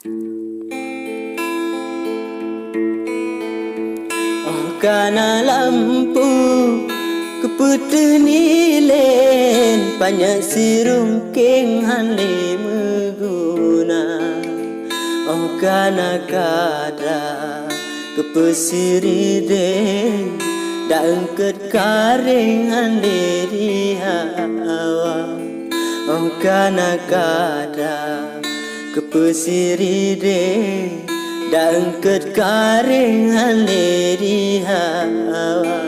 Oh kana lampu keputih nilen banyak sirung keng hanle meguna. Oh kana kada kepesiri den daengket kareng hanle dihawa. Oh kana kada kepesiri den daengket kareng hanle dihawa.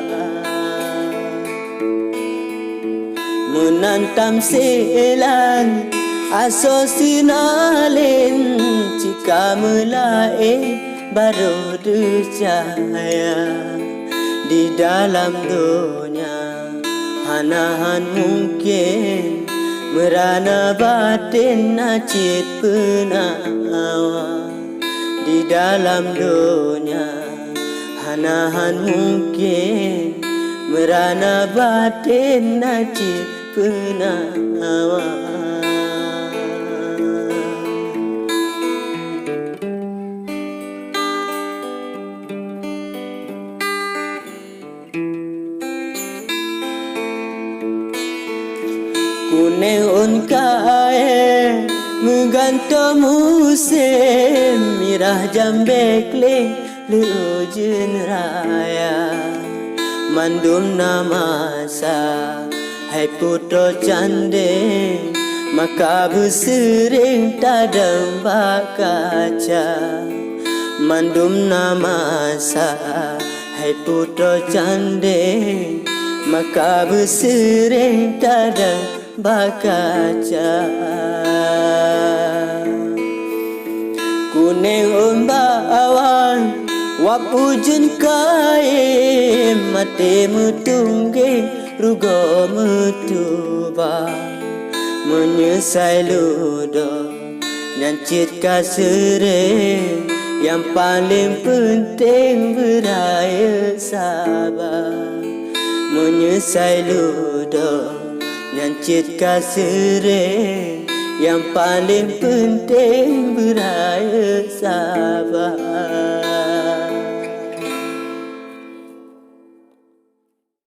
Menantam selang aso sinalen jika melae baru cahaya di dalam dunia hanahan mungkin merana batin nacit penawa di dalam dunia hanahan mungkin merana batin nacit penawa. Kuning unkae menggantung musim mirah jambek le lujun raya mandum namasa hai putra cande maka bersering tadam bakaca mandum namasa hai putra cande maka bersering tadam bakaca. Kuning umbawan wapujun kae mate mutungge rugo mutuba menyesai ludo nyancit kasere yang paling penting beraya sabar menyesai ludo nyancit kasere yang paling penting beraya sabar.